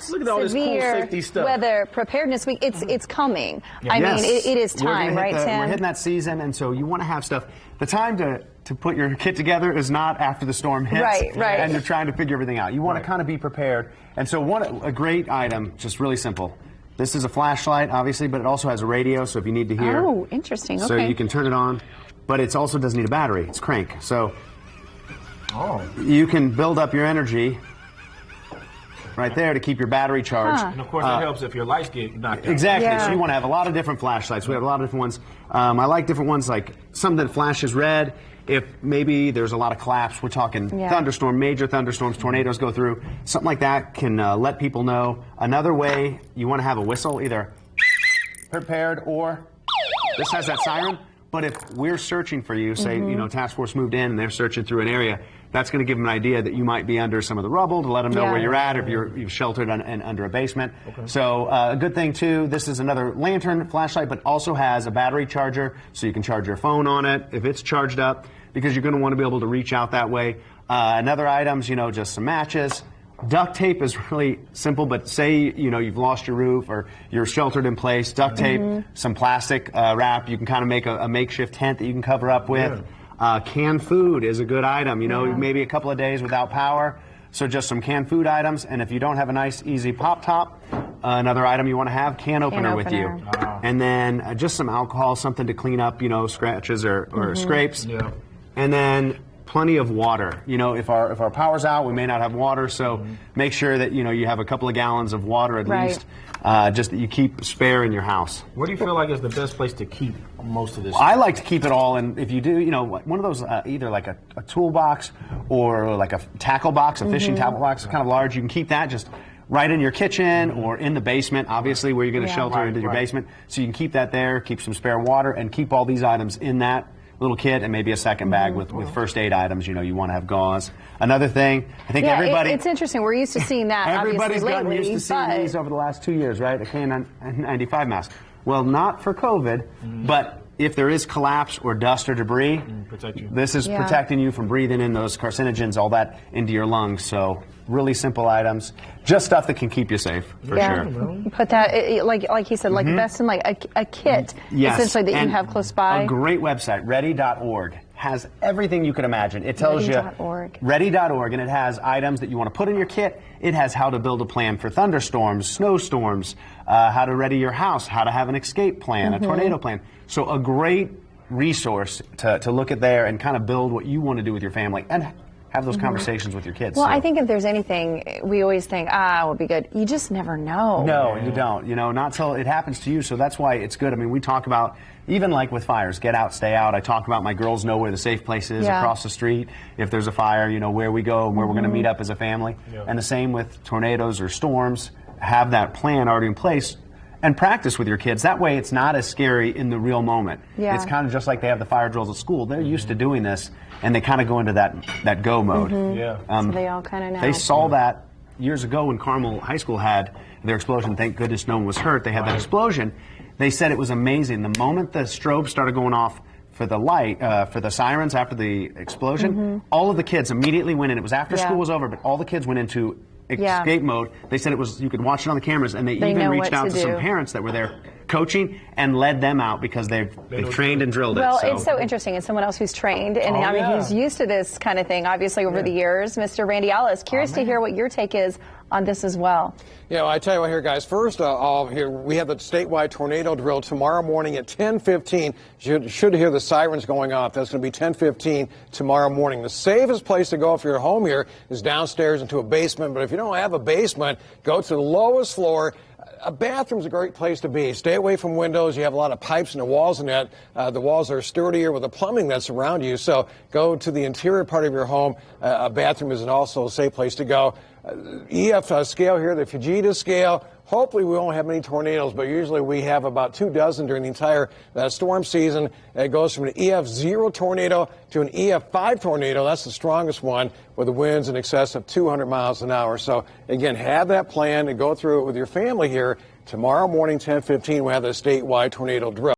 Look at all this cool severe safety stuff. weather preparedness week. It's coming. Yeah. I Yes. mean, it is time, right, Tim? We're hitting that season, and so you want to have stuff. The time to put your kit together is not after the storm hits, Right. and you're trying to figure everything out. You want to kind of be prepared. And so a great item, just really simple. This is a flashlight, obviously, but it also has a radio, so if you need to hear. Oh, interesting. Okay. So you can turn it on, but it also doesn't need a battery. It's crank. So you can build up your energy right there to keep your battery charged. And of course, it helps if your lights get knocked out. Exactly. Yeah. So you want to have a lot of different flashlights. We have a lot of different ones. I like different ones, like some that flashes red. If maybe there's a lot of collapse, we're talking thunderstorm, major thunderstorms, tornadoes go through. Something like that can let people know. Another way, you want to have a whistle, either prepared or this has that siren. But if we're searching for you, say, task force moved in and they're searching through an area, that's going to give them an idea that you might be under some of the rubble to let them know where you're at, if you've sheltered under a basement. Okay. So a good thing, too, this is another lantern flashlight, but also has a battery charger, so you can charge your phone on it if it's charged up, because you're going to want to be able to reach out that way. Another items, just some matches. Duct tape is really simple, but say, you've lost your roof or you're sheltered in place. Duct tape, some plastic wrap. You can kind of make a makeshift tent that you can cover up with. Canned food is a good item. Maybe a couple of days without power. So just some canned food items. And if you don't have a nice, easy pop top, another item you want to have, can opener with you. And then just some alcohol, something to clean up, scratches or scrapes. Yeah. And then plenty of water. If our power's out, we may not have water, so make sure that you have a couple of gallons of water at least, just that you keep spare in your house. Where do you feel like is the best place to keep most of this? I like to keep it all, and if you do, one of those either like a toolbox or like a tackle box, a fishing tackle box, kind of large. You can keep that just right in your kitchen or in the basement, obviously, where you're going to shelter into your basement. So you can keep that there, keep some spare water, and keep all these items in that little kit, and maybe a second bag with first aid items. You want to have gauze. Another thing, I think everybody. It's interesting. We're used to seeing that. Everybody's obviously, gotten lately, used to seeing these over the last 2 years, right? A KN95 mask. Well, not for COVID, but if there is collapse or dust or debris, this is protecting you from breathing in those carcinogens, all that, into your lungs. So really simple items, just stuff that can keep you safe, for sure. Put that, like he said, like best in like a kit, essentially, that you can have close by. A great website, ready.org, has everything you could imagine. It tells you, ready.org, and it has items that you want to put in your kit. It has how to build a plan for thunderstorms, snowstorms, how to ready your house, how to have an escape plan, a tornado plan. So a great resource to look at there and kind of build what you want to do with your family and have those conversations with your kids. Well, I think if there's anything, we always think, it will be good. You just never know. No, you don't. Not till it happens to you. So that's why it's good. I mean, we talk about, even like with fires, get out, stay out. I talk about my girls know where the safe place is across the street. If there's a fire, where we go and where we're going to meet up as a family. And the same with tornadoes or storms. Have that plan already in place. And practice with your kids. That way it's not as scary in the real moment. It's kind of just like they have the fire drills at school. They're used to doing this, and they kind of go into that go mode. So they all kind of know. They saw that years ago when Carmel High School had their explosion. Thank goodness no one was hurt. They had that explosion. They said it was amazing. The moment the strobe started going off for the light, for the sirens after the explosion, all of the kids immediately went in. It was after school was over, but all the kids went into escape mode. They said you could watch it on the cameras, and they even reached out to some parents that were there coaching and led them out because they've trained and drilled it. Well, it's so interesting. As someone else who's trained, and I mean, who's used to this kind of thing, obviously, over the years, Mr. Randy Ellis, curious to hear what your take is on this as well. I tell you what here, guys. First, here we have the statewide tornado drill tomorrow morning at 10:15. You should hear the sirens going off. That's going to be 10:15 tomorrow morning. The safest place to go if you're at home here is downstairs into a basement. But if you don't have a basement, go to the lowest floor. A bathroom's a great place to be. Stay away from windows. You have a lot of pipes in the walls in that. The walls are sturdier with the plumbing that's around you. So go to the interior part of your home. A bathroom is also a safe place to go. EF scale here, the Fujita scale. Hopefully we won't have many tornadoes, but usually we have about 24 during the entire storm season. It goes from an EF0 tornado to an EF5 tornado. That's the strongest one, with the winds in excess of 200 miles an hour. So again, have that plan and go through it with your family here. Tomorrow morning, 10:15, we'll have the statewide tornado drill.